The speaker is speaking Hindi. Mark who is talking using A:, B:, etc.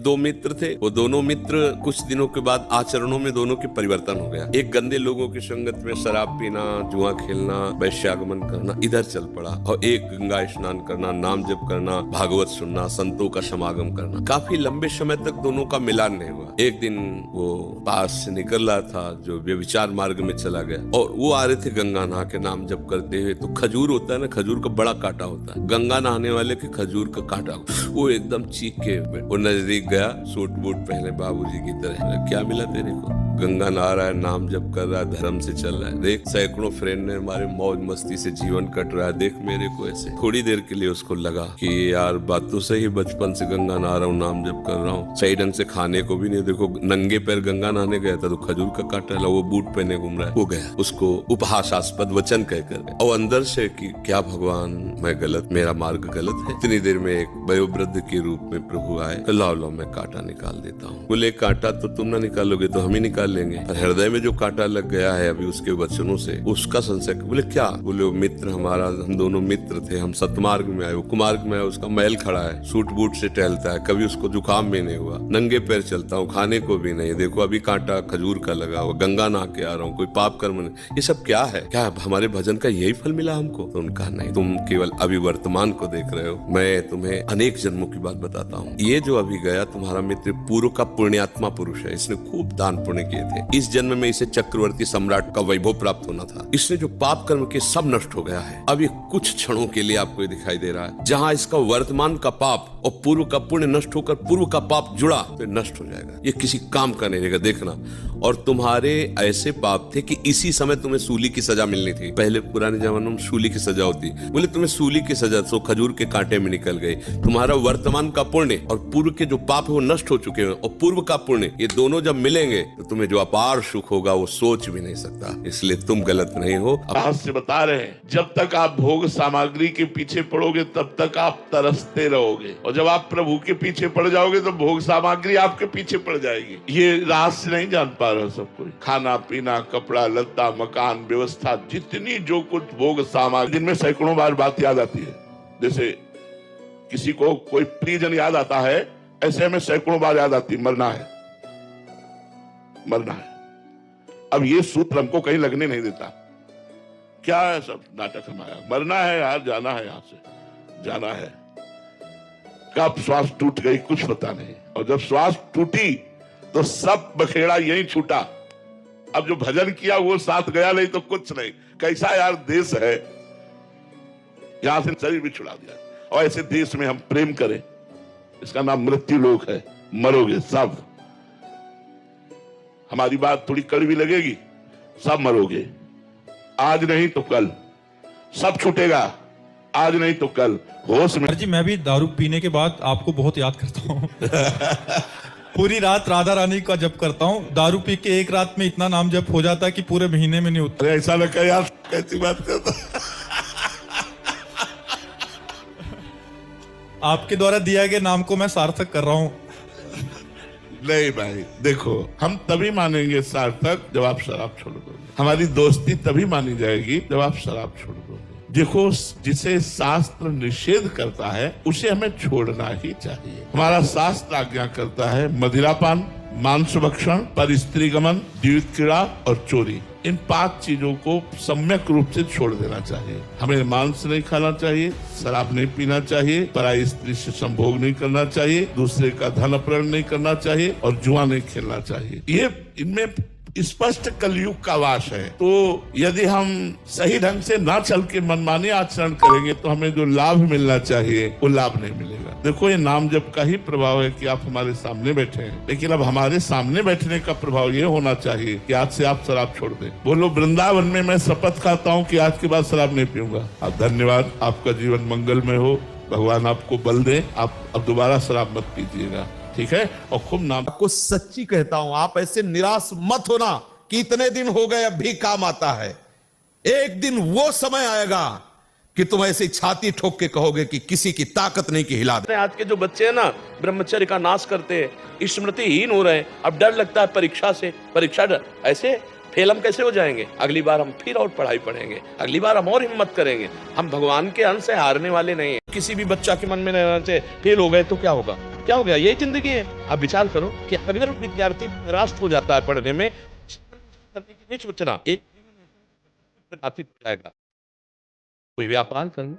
A: दो मित्र थे, वो दोनों मित्र कुछ दिनों के बाद आचरणों में दोनों के परिवर्तन हो गया। एक गंदे लोगों की संगत में शराब पीना, जुआ खेलना, वैश्यागमन करना इधर चल पड़ा, और एक गंगा स्नान करना, नाम जप करना, भागवत सुनना, संतों का समागम करना। काफी लंबे समय तक दोनों का मिलान नहीं हुआ। एक दिन वो पास से निकल रहा था जो व्यभिचार मार्ग में चला गया, और वो आ रहे थे गंगा नहा के नाम जप करते हुए। तो खजूर होता है ना, खजूर का बड़ा कांटा होता है, गंगा नहाने वाले के खजूर का कांटा, वो एकदम चीख के वो नजदीक गया, सूट बूट पहले बाबूजी की तरह। क्या मिला तेरे को? गंगा नहा रहा है, नाम जप कर रहा है, धर्म से चल रहा है। देख सैकड़ों फ्रेंड ने हमारे मौज मस्ती से जीवन कट रहा है, देख मेरे को ऐसे। थोड़ी देर के लिए उसको लगा कि यार बात तो सही, बचपन से गंगा नहा रहा हूँ, नाम जप कर रहा हूँ, सही ढंग से खाने को भी नहीं। देखो नंगे पैर गंगा नहाने गया था तो खजूर का कांटा ला, वो बूट पहने घूम रहा है। वो गया उसको उपहासास्पद वचन कहकर, और अंदर से कि क्या भगवान मैं गलत, मेरा मार्ग गलत है। इतनी देर में एक वयोवृद्ध के रूप में प्रभु आए, लाओ लो मैं कांटा निकाल देता हूँ। बोले कांटा तो तुम ना निकालोगे तो हम ही निकाल लेंगे, पर हृदय में जो कांटा लग गया है अभी उसके वचनों से, उसका संशय। बोले क्या? बोले वो मित्र हमारा, हम दोनों मित्र थे, हम सतमार्ग में आए, वो कुमार्ग में आए, उसका महल खड़ा है, सूट बूट से टहलता है, कभी उसको जुकाम भी नहीं हुआ, नंगे पैर चलता हूँ, खाने को भी नहीं, देखो अभी कांटा खजूर का लगा हुआ, गंगा नहा के आ रहा हूँ, कोई पाप कर्म नहीं। ये सब क्या है? क्या हमारे भजन का यही फल मिला हमको? तो उनका नहीं, तुम केवल अभी वर्तमान को देख रहे हो, मैं तुम्हें अनेक जन्मों की बात बताता हूँ। ये जो अभी गया तुम्हारा मित्र पूर्व का पुण्यात्मा पुरुष है, इसने खूब दान पुण्य किए थे, इस जन्म में इसे चक्रवर्ती सम्राट का वैभव प्राप्त होना था। इसने जो पाप कर्म के सब नष्ट हो गया है। अब ये कुछ क्षणों के लिए आपको दिखाई दे रहा है, जहां इसका वर्तमान का पाप और पूर्व का पुण्य नष्ट होकर पूर्व का पाप जुड़ा तो नष्ट हो जाएगा, ये किसी काम का नहीं रहेगा, देखना। और तुम्हारे ऐसे पाप थे कि इसी समय तुम्हें सूली की सजा मिलनी थी। पहले पुराने जमानों में सूली की सजा होती, बोले तुम्हें सूली की सजा तो खजूर के कांटे में निकल गई। तुम्हारा वर्तमान का पुण्य और पूर्व के जो पाप है वो नष्ट हो चुके हैं, और पूर्व का पुण्य, ये दोनों जब मिलेंगे तो तुम्हें जो अपार सुख होगा वो सोच भी नहीं सकता। इसलिए तुम गलत नहीं हो।
B: से बता रहे हैं, जब तक आप भोग सामग्री के पीछे पड़ोगे तब तक आप तरसते रहोगे, और जब आप प्रभु के पीछे पड़ जाओगे तो भोग सामग्री आपके पीछे पड़ जाएगी। ये रहस्य नहीं जान पा रहा सब कोई। खाना पीना, कपड़ा लत्ता, मकान, व्यवस्था, जितनी जो कुछ भोग सामग्री, जिनमें सैकड़ों बार बात याद आती है। जैसे किसी को कोई प्रियजन याद आता है, ऐसे हमें सैकड़ों बार याद आती है, मरना है, मरना है। अब ये सूत्र हमको कहीं लगने नहीं देता। क्या है सब नाटक हमारा? मरना है यार, जाना है, यहां से जाना है। कब श्वास टूट गई कुछ पता नहीं, और जब श्वास टूटी तो सब बखेड़ा यहीं छूटा। अब जो भजन किया वो साथ गया नहीं तो कुछ नहीं। कैसा यार देश है, यहां से शरीर भी छुड़ा दिया। और ऐसे देश में हम प्रेम करें, इसका नाम मृत्यु लोक है। मरोगे सब, हमारी बात थोड़ी कड़वी लगेगी, सब मरोगे, आज नहीं तो कल, सब छूटेगा, आज नहीं तो कल। होश में
C: जी, मैं भी दारू पीने के बाद आपको बहुत याद करता हूँ। पूरी रात राधा रानी का जप करता हूँ। दारू पी के एक रात में इतना नाम जप हो जाता है कि पूरे महीने में नहीं होता।
B: ऐसा लगा यार, कैसी बात करता।
C: आपके द्वारा दिया गया नाम को मैं सार्थक कर रहा हूँ।
B: नहीं भाई, देखो हम तभी मानेंगे सार्थक जब आप शराब छोड़ दोगे। हमारी दोस्ती तभी मानी जाएगी जब आप शराब छोड़ दोगे। देखो, जिसे शास्त्र निषेध करता है उसे हमें छोड़ना ही चाहिए। हमारा शास्त्र आज्ञा करता है मदिरापान, मांस भक्षण, पर स्त्री गमन, द्विविध क्रीड़ा और चोरी। इन 5 चीजों को सम्यक रूप से छोड़ देना चाहिए। हमें मांस नहीं खाना चाहिए, शराब नहीं पीना चाहिए, पराई स्त्री से संभोग नहीं करना चाहिए, दूसरे का धन अपहरण नहीं करना चाहिए, और जुआ नहीं खेलना चाहिए। ये इनमें स्पष्ट कलयुग का वास है। तो यदि हम सही ढंग से ना चल के मनमानी आचरण करेंगे तो हमें जो लाभ मिलना चाहिए वो लाभ नहीं मिलेगा। देखो, ये नाम जप का ही प्रभाव है कि आप हमारे सामने बैठे हैं, लेकिन अब हमारे सामने बैठने का प्रभाव ये होना चाहिए कि आज से आप शराब छोड़ दें। बोलो, वृंदावन में मैं शपथ खाता हूँ कि आज के बाद शराब नहीं पीऊंगा। आप धन्यवाद, आपका जीवन मंगलमय हो, भगवान आपको बल दे, आप अब दोबारा शराब मत पीजिएगा, ठीक है? और खूब नाम।
D: आपको सच्ची कहता हूं, आप ऐसे निराश मत होना कि इतने दिन हो गए अब भी काम आता है। एक दिन वो समय आएगा कि तुम ऐसे छाती ठोक के कहोगे कि किसी की ताकत नहीं कि हिला दे।
E: आज के जो बच्चे हैं ना, ब्रह्मचर्य का नाश करते हैं, स्मृतिहीन हो रहे हैं। अब डर लगता है परीक्षा से, परीक्षा डर, ऐसे फेल हम कैसे हो जाएंगे? अगली बार हम फिर और पढ़ाई पढ़ेंगे, अगली बार हम और हिम्मत करेंगे। हम भगवान के अंश से हारने वाले नहीं हैं। किसी भी बच्चा के मन में रहना चाहिए फेल हो गए तो क्या होगा, क्या हो गया, यही जिंदगी है। आप विचार करो कि अगर विद्यार्थी निराश हो जाता है पढ़ने में, करने की नहीं सोचना, एक जाएगा कोई व्यापार करना,